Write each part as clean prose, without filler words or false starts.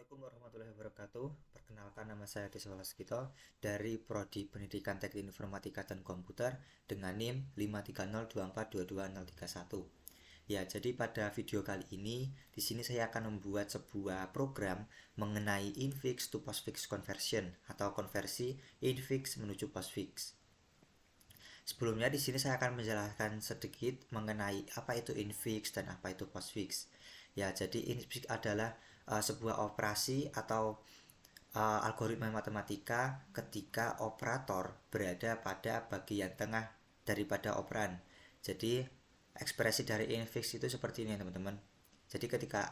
Assalamualaikum warahmatullahi wabarakatuh. Perkenalkan, nama saya Desa Waskito dari Prodi Pendidikan Teknik Informatika dan Komputer dengan NIM 53024220031. Ya, jadi pada video kali ini di sini saya akan membuat sebuah program mengenai infix to postfix conversion atau konversi infix menuju postfix. Sebelumnya di sini saya akan menjelaskan sedikit mengenai apa itu infix dan apa itu postfix. Ya, jadi infix adalah sebuah operasi atau algoritma matematika ketika operator berada pada bagian tengah daripada operan. Jadi ekspresi dari infix itu seperti ini teman-teman. Jadi ketika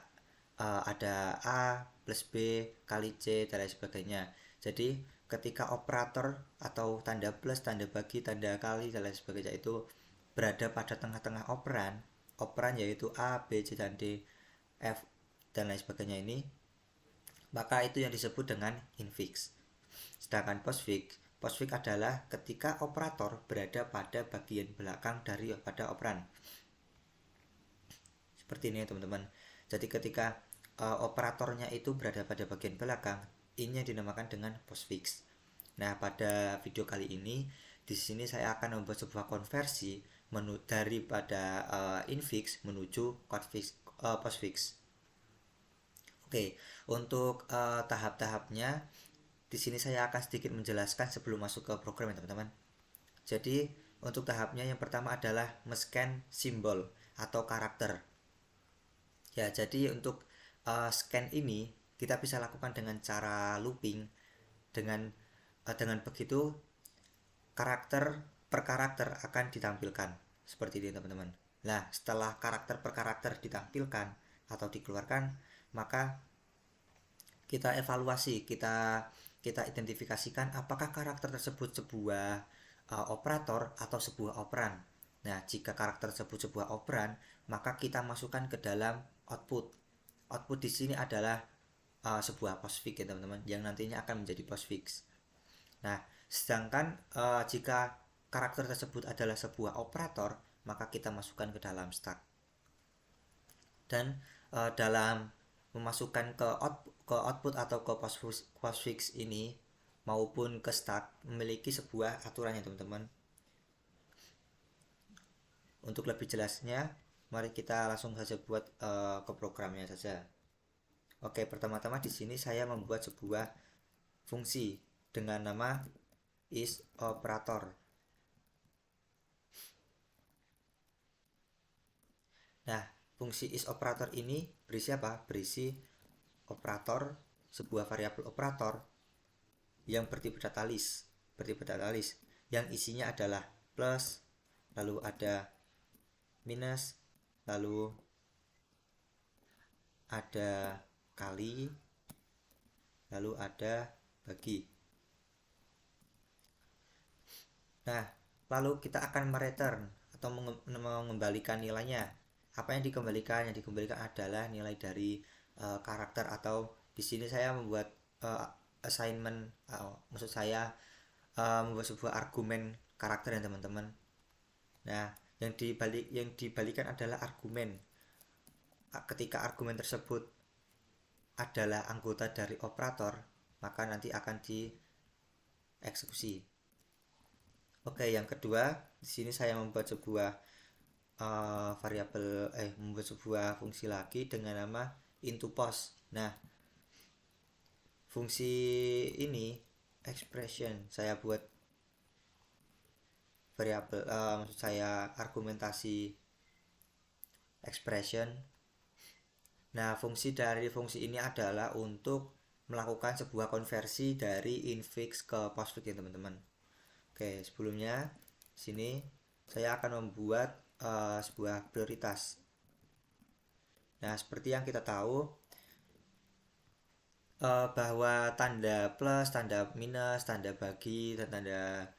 ada A plus B kali C dan lain sebagainya. Jadi ketika operator atau tanda plus, tanda bagi, tanda kali dan lain sebagainya itu berada pada tengah-tengah operan yaitu A, B, C, dan D, F dan lain sebagainya ini, maka itu yang disebut dengan infix. Sedangkan postfix adalah ketika operator berada pada bagian belakang daripada operan. Seperti ini teman-teman. Jadi ketika operatornya itu berada pada bagian belakang, ini yang dinamakan dengan postfix. Nah, pada video kali ini di sini saya akan membuat sebuah konversi daripada infix menuju postfix. Oke, untuk tahap-tahapnya di sini saya akan sedikit menjelaskan sebelum masuk ke program ya teman-teman. Jadi untuk tahapnya yang pertama adalah men-scan simbol atau karakter. Ya, jadi untuk scan ini kita bisa lakukan dengan cara looping. Dengan begitu karakter per karakter akan ditampilkan seperti ini teman-teman. Nah, setelah karakter per karakter ditampilkan atau dikeluarkan, maka kita evaluasi, kita identifikasikan apakah karakter tersebut sebuah operator atau sebuah operan. Nah, jika karakter tersebut sebuah operan, maka kita masukkan ke dalam output. Output di sini adalah sebuah postfix ya teman-teman, yang nantinya akan menjadi postfix. Nah, sedangkan jika karakter tersebut adalah sebuah operator, maka kita masukkan ke dalam stack. Dan dalam memasukkan ke output atau ke postfix ini maupun ke stack memiliki sebuah aturan ya teman-teman. Untuk lebih jelasnya, mari kita langsung saja buat ke programnya saja. Oke, pertama-tama di sini saya membuat sebuah fungsi dengan nama isOperator. Nah, fungsi isOperator ini berisi apa? Berisi operator, sebuah variabel operator yang bertipe data list, yang isinya adalah plus, lalu ada minus, lalu ada kali, lalu ada bagi. Nah, lalu kita akan mereturn atau mengembalikan nilainya. Apa yang dikembalikan? Yang dikembalikan adalah nilai dari karakter, atau di sini saya membuat assignment, maksud saya membuat sebuah argumen karakter ya teman-teman. Nah, yang dibalikan adalah argumen. Ketika argumen tersebut adalah anggota dari operator, maka nanti akan dieksekusi. Oke, yang kedua, di sini saya membuat sebuah membuat sebuah fungsi lagi dengan nama intoPost. Nah, fungsi ini expression saya buat variabel, maksud saya argumentasi expression. Nah, fungsi dari fungsi ini adalah untuk melakukan sebuah konversi dari infix ke postfix ya teman-teman. Oke, sebelumnya sini saya akan membuat sebuah prioritas. Nah, seperti yang kita tahu bahwa tanda plus, tanda minus, tanda bagi, dan tanda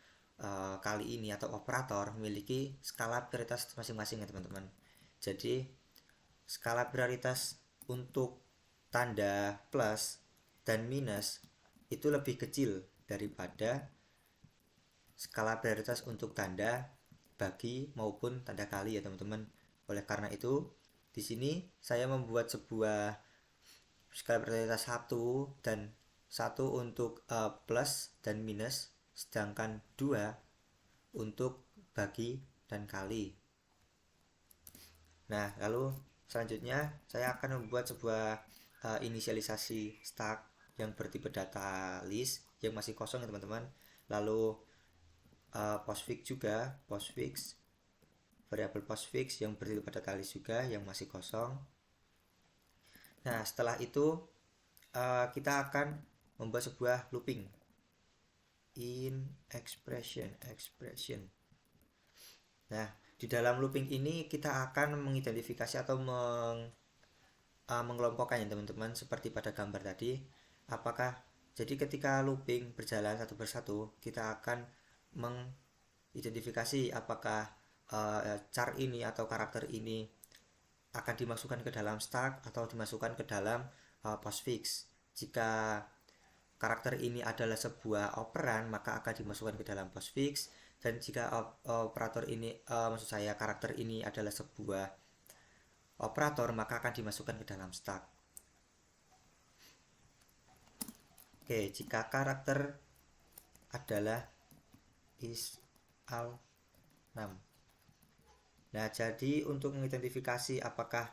kali ini atau operator memiliki skala prioritas masing-masing ya teman-teman. Jadi skala prioritas untuk tanda plus dan minus itu lebih kecil daripada skala prioritas untuk tanda bagi maupun tanda kali ya teman-teman. Oleh karena itu, di sini saya membuat skala prioritas 1 untuk plus dan minus, sedangkan 2 untuk bagi dan kali. Nah, lalu selanjutnya saya akan membuat sebuah inisialisasi stack yang bertipe data list yang masih kosong ya teman-teman. Lalu postfix juga, variabel postfix yang bertipe data list juga yang masih kosong. Nah, setelah itu kita akan membuat sebuah looping in expression. Nah, di dalam looping ini kita akan mengidentifikasi atau mengelompokkan ya teman-teman, seperti pada gambar tadi. Apakah jadi ketika looping berjalan satu persatu, kita akan mengidentifikasi apakah char ini atau karakter ini akan dimasukkan ke dalam stack atau dimasukkan ke dalam postfix. Jika karakter ini adalah sebuah operan, maka akan dimasukkan ke dalam postfix. Dan jika operator ini, maksud saya karakter ini adalah sebuah operator, maka akan dimasukkan ke dalam stack. Oke, jika karakter adalah is al 6. Nah, jadi untuk mengidentifikasi apakah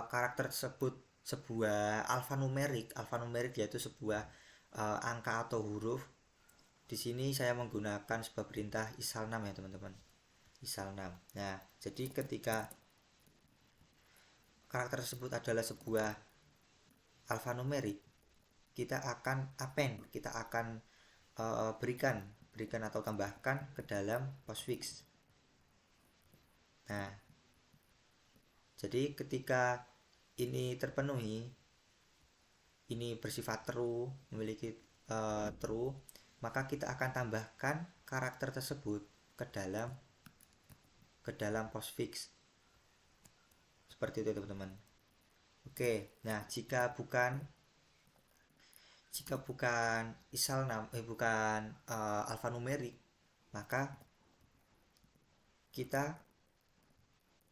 karakter tersebut sebuah alfanumerik yaitu sebuah angka atau huruf. Di sini saya menggunakan sebuah perintah isal6 ya teman-teman. Isal6. Nah, jadi ketika karakter tersebut adalah sebuah alfanumerik, kita akan append, kita akan berikan atau tambahkan ke dalam postfix. Nah, jadi ketika ini terpenuhi, ini bersifat true, memiliki true, maka kita akan tambahkan karakter tersebut ke dalam postfix. Seperti itu teman-teman. Oke, nah jika bukan isal6 bukan alfanumerik, maka kita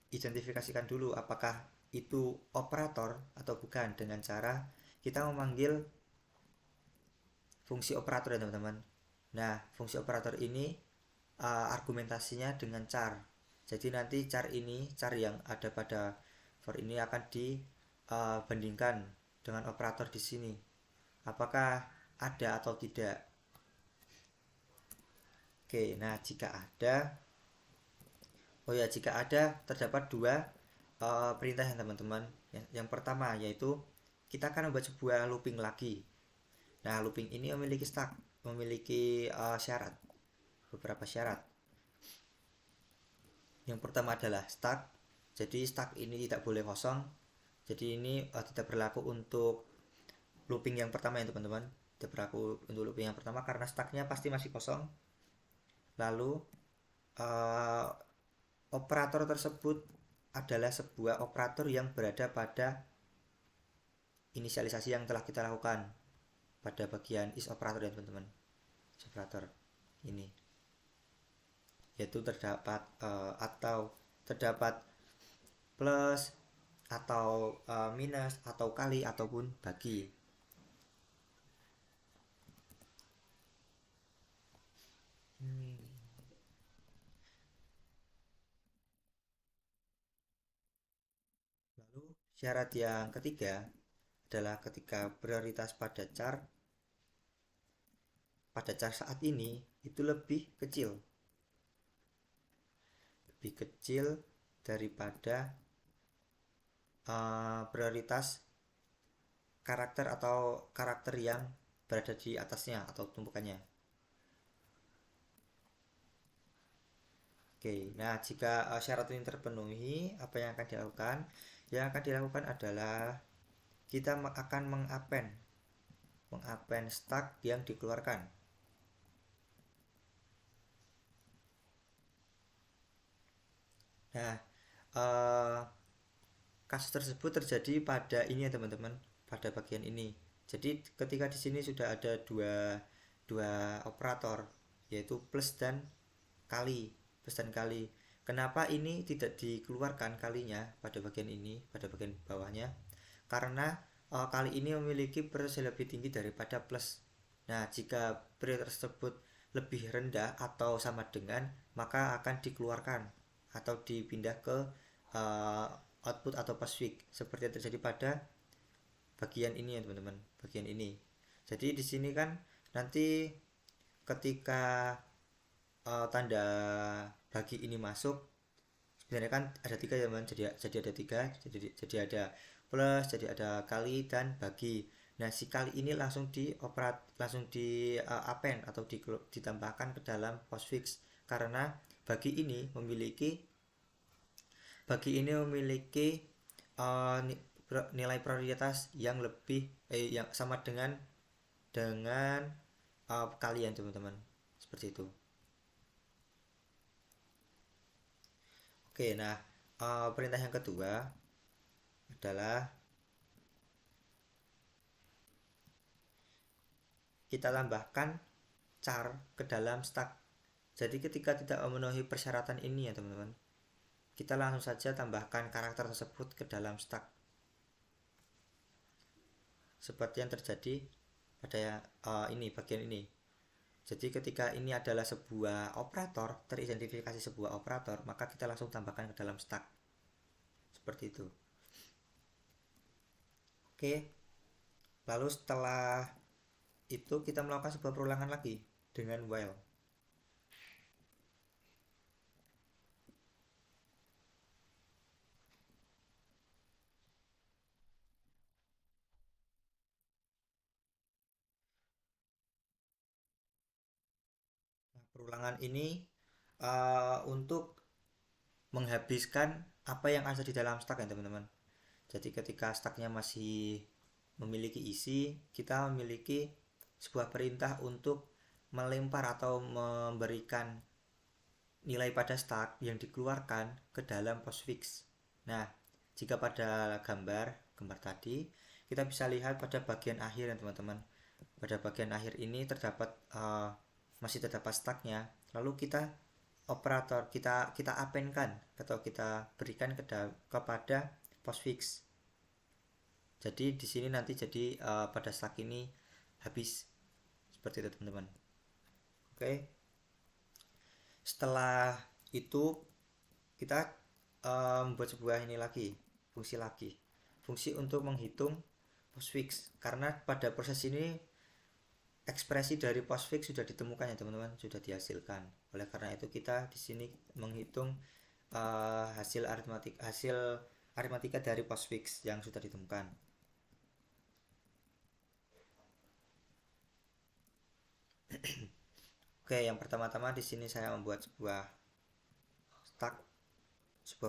identifikasikan dulu apakah itu operator atau bukan dengan cara kita memanggil fungsi operator ya teman-teman. Nah, fungsi operator ini argumentasinya dengan char. Jadi nanti char yang ada pada for ini akan dibandingkan dengan operator di sini. Apakah ada atau tidak? Oke, nah jika ada terdapat dua perintah ya teman-teman. Yang pertama yaitu kita akan membuat sebuah looping lagi. Nah, looping ini memiliki syarat, beberapa syarat. Yang pertama adalah stack. Jadi stack ini tidak boleh kosong. Jadi ini tidak berlaku untuk looping yang pertama ya teman-teman. Tidak berlaku untuk looping yang pertama karena stacknya pasti masih kosong. Lalu operator tersebut adalah sebuah operator yang berada pada inisialisasi yang telah kita lakukan pada bagian is operator ya teman-teman. Is operator ini yaitu terdapat plus atau minus atau kali ataupun bagi. Lalu syarat yang ketiga adalah ketika prioritas pada char saat ini itu lebih kecil daripada prioritas karakter atau karakter yang berada di atasnya atau tumpukannya. Oke, nah jika syarat ini terpenuhi, apa yang akan dilakukan? Yang akan dilakukan adalah kita akan mengappend stack yang dikeluarkan. Nah, kasus tersebut terjadi pada ini ya teman-teman, pada bagian ini. Jadi ketika di sini sudah ada dua operator yaitu plus dan kali. Kenapa ini tidak dikeluarkan kalinya pada bagian ini, pada bagian bawahnya? Karena kali ini memiliki persentase lebih tinggi daripada plus. Nah, jika periode tersebut lebih rendah atau sama dengan, maka akan dikeluarkan atau dipindah ke uh, output atau post fix seperti yang terjadi pada bagian ini ya teman-teman, bagian ini. Jadi di sini kan nanti ketika tanda bagi ini masuk, sebenarnya kan ada tiga ya teman, jadi ada tiga, jadi ada plus, jadi ada kali dan bagi. Nah, si kali ini langsung di append atau ditambahkan ke dalam postfix karena bagi ini memiliki uh, nilai prioritas yang lebih yang sama dengan kalian teman-teman, seperti itu. Oke, nah perintah yang kedua adalah kita tambahkan char ke dalam stack. Jadi ketika tidak memenuhi persyaratan ini ya teman-teman, kita langsung saja tambahkan karakter tersebut ke dalam stack. Seperti yang terjadi pada ini, bagian ini. Jadi ketika ini adalah sebuah operator, teridentifikasi sebuah operator, maka kita langsung tambahkan ke dalam stack. Seperti itu. Oke. Lalu setelah itu kita melakukan sebuah perulangan lagi dengan while. Nah, perulangan ini untuk menghabiskan apa yang ada di dalam stack ya teman-teman. Jadi ketika stacknya masih memiliki isi, kita memiliki sebuah perintah untuk melempar atau memberikan nilai pada stack yang dikeluarkan ke dalam postfix. Nah, jika pada gambar tadi kita bisa lihat pada bagian akhir ya teman-teman. Pada bagian akhir ini masih terdapat stacknya. Lalu kita append-kan atau kita berikan kepada postfix. Jadi di sini nanti jadi pada stack ini habis, seperti itu teman-teman. Oke. Setelah itu kita membuat sebuah fungsi untuk menghitung postfix, karena pada proses ini ekspresi dari postfix sudah ditemukan ya teman-teman, sudah dihasilkan. Oleh karena itu kita di sini menghitung hasil aritmatika dari postfix yang sudah ditemukan. Oke, yang pertama-tama di sini saya membuat sebuah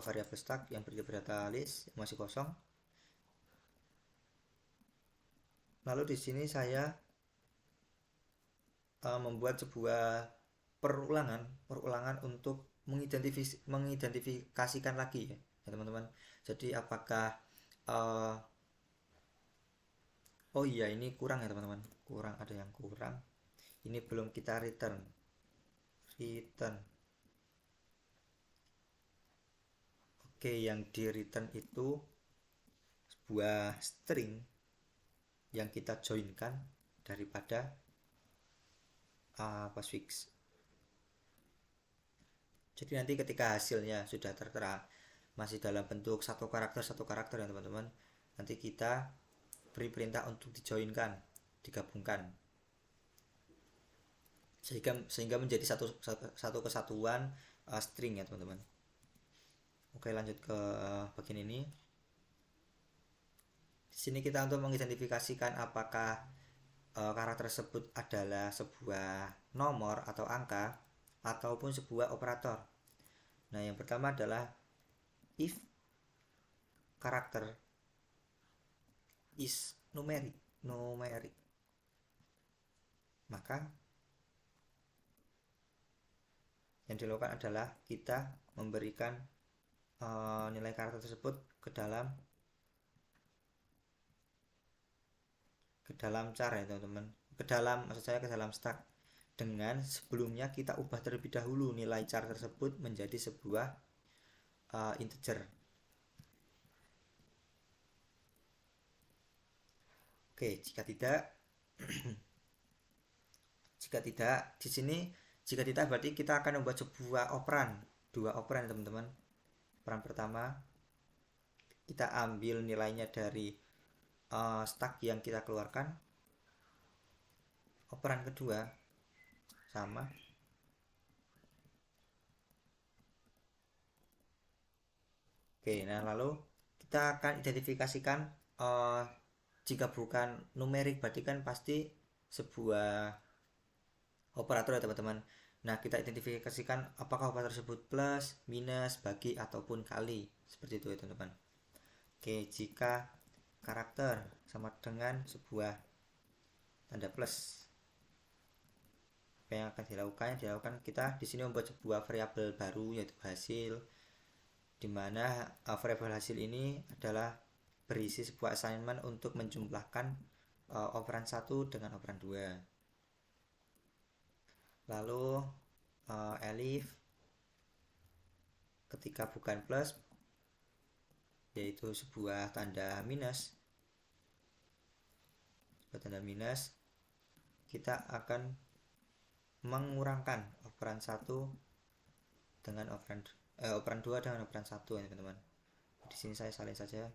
variabel stack yang berdiri data list yang masih kosong. Lalu di sini saya membuat sebuah perulangan untuk mengidentifikasikan lagi ya teman-teman. Jadi apakah oh iya, ini kurang ya teman-teman, ada yang kurang. Ini belum kita return. Oke, yang di return itu sebuah string yang kita joinkan daripada postfix. Jadi nanti ketika hasilnya sudah tertera masih dalam bentuk satu karakter ya teman-teman, nanti kita beri perintah untuk dijoinkan, digabungkan, sehingga menjadi satu kesatuan string ya teman-teman. Oke, lanjut ke bagian ini. Di sini kita untuk mengidentifikasikan apakah karakter tersebut adalah sebuah nomor atau angka ataupun sebuah operator. Nah, yang pertama adalah if karakter is numeric, maka yang dilakukan adalah kita memberikan nilai karakter tersebut ke dalam char ya teman-teman, ke dalam stack, dengan sebelumnya kita ubah terlebih dahulu nilai char tersebut menjadi sebuah integer. Oke, jika tidak di sini, jika tidak berarti kita akan membuat sebuah operan, dua operan teman-teman. Operan pertama kita ambil nilainya dari stack yang kita keluarkan. Operan kedua sama. Oke, nah lalu kita akan identifikasikan jika bukan numerik berarti kan pasti sebuah operator ya teman-teman. Nah, kita identifikasikan apakah operator tersebut plus, minus, bagi ataupun kali. Seperti itu ya teman-teman. Oke, jika karakter sama dengan sebuah tanda plus, apa yang akan dilakukan? Yang dilakukan kita di sini membuat sebuah variabel baru yaitu hasil, di mana variabel hasil ini adalah berisi sebuah assignment untuk menjumlahkan operan 1 dengan operan 2. Lalu elif ketika bukan plus yaitu sebuah tanda minus, kita akan mengurangkan operan 1 dengan operan 2 dengan operan 1 ya teman-teman. Di sini saya salin saja.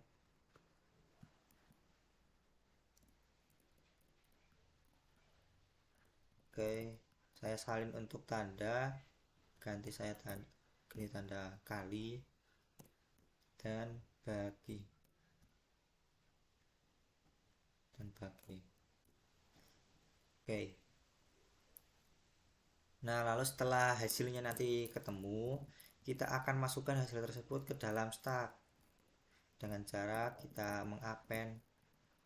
Oke, saya salin untuk tanda, ganti tanda kali dan bagi. Oke. Nah, lalu setelah hasilnya nanti ketemu, kita akan masukkan hasil tersebut ke dalam stack dengan cara kita mengappend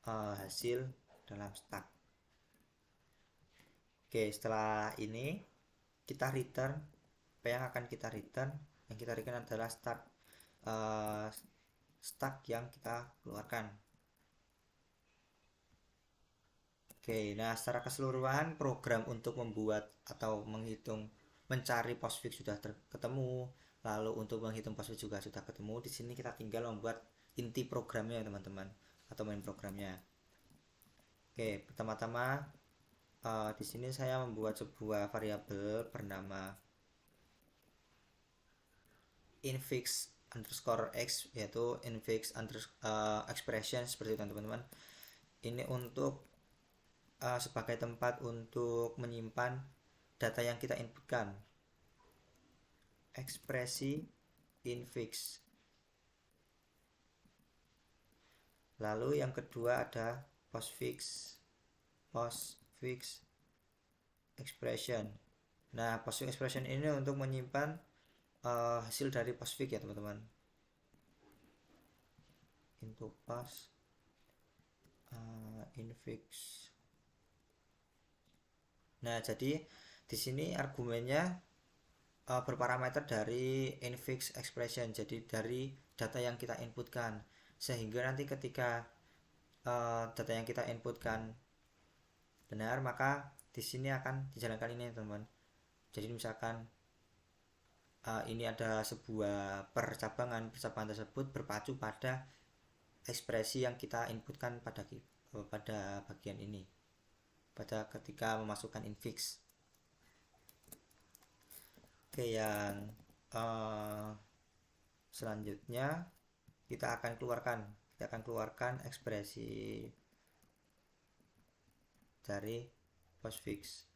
hasil dalam stack. Oke, setelah ini kita return apa yang akan kita return? Yang kita return adalah stack yang kita keluarkan. Oke, nah secara keseluruhan program untuk membuat atau menghitung mencari postfix sudah ketemu, lalu untuk menghitung postfix juga sudah ketemu. Di sini kita tinggal membuat inti programnya teman-teman atau main programnya. Oke, pertama-tama di sini saya membuat sebuah variabel bernama infix underscore x, yaitu infix expression seperti itu teman-teman. Ini untuk sebagai tempat untuk menyimpan data yang kita inputkan, ekspresi infix. Lalu yang kedua ada postfix expression. Nah, postfix expression ini untuk menyimpan hasil dari postfix ya teman-teman. Into post infix. Nah, jadi di sini argumennya berparameter dari infix expression, jadi dari data yang kita inputkan, sehingga nanti ketika data yang kita inputkan benar, maka di sini akan dijalankan ini teman-teman. Jadi misalkan ini ada sebuah percabangan tersebut berpacu pada ekspresi yang kita inputkan pada bagian ini, pada ketika memasukkan infix. Oke, yang selanjutnya kita akan keluarkan ekspresi dari postfix.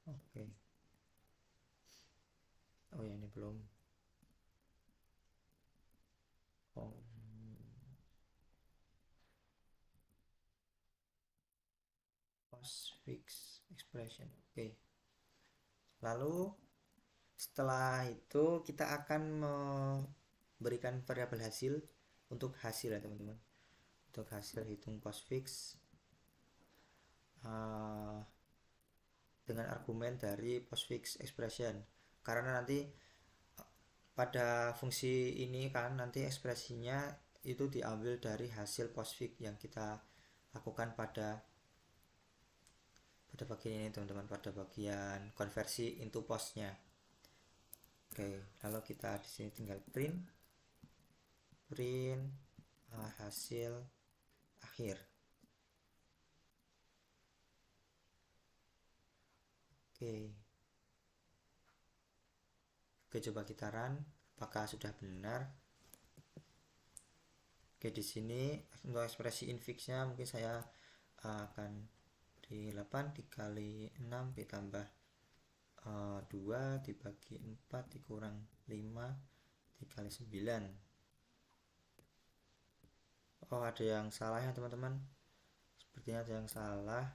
Oke. Oh ya, ini belum. Postfix expression. Oke. Lalu setelah itu kita akan memberikan variabel hasil untuk hasil ya teman-teman. Untuk hasil hitung postfix dengan argumen dari postfix expression, karena nanti pada fungsi ini kan nanti ekspresinya itu diambil dari hasil postfix yang kita lakukan pada bagian ini teman-teman, pada bagian konversi into postnya. Oke, lalu kita di sini tinggal print hasil akhir. Oke, coba kita run apakah sudah benar. Oke, di sini untuk ekspresi infixnya mungkin saya akan di 8 dikali 6 ditambah 2 dibagi 4 dikurang 5 dikali 9. Oh, ada yang salah ya teman-teman, sepertinya ada yang salah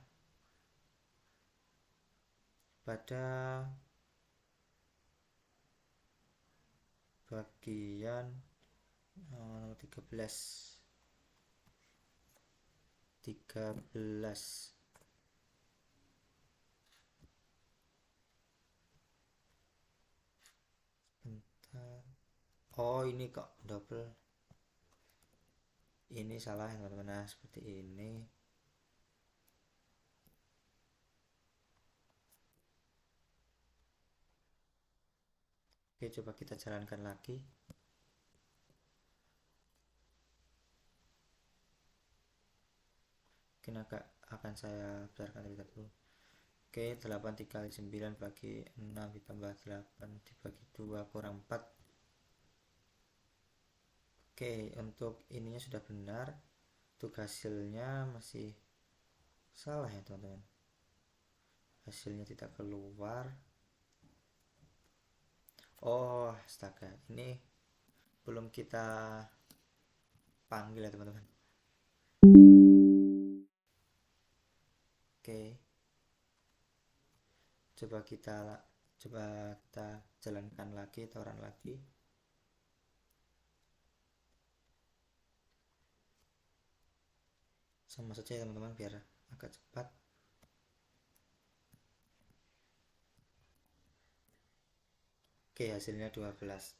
pada bagian 13. Bentar. Oh, ini kok double. Ini salah ya teman-teman. Nah, seperti ini. Oke, coba kita jalankan lagi. Mungkin akan saya besarkan terlebih dahulu. Oke, 8 dikali 9 bagi 6 ditambah 8 dibagi 2 kurang 4. Oke, untuk ininya sudah benar. Untuk hasilnya masih salah ya teman-teman. Hasilnya tidak keluar. Oh, astaga, ini belum kita panggil ya teman-teman. Oke, coba kita jalankan lagi, run lagi. Sama saja ya teman-teman, biar agak cepat. Oke, hasilnya 12.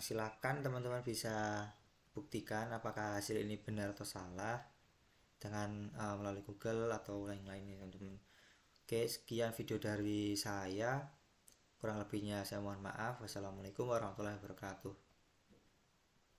Silakan teman-teman bisa buktikan apakah hasil ini benar atau salah dengan melalui Google atau lain-lainnya teman-teman. Oke, sekian video dari saya. Kurang lebihnya saya mohon maaf. Wassalamualaikum warahmatullahi wabarakatuh.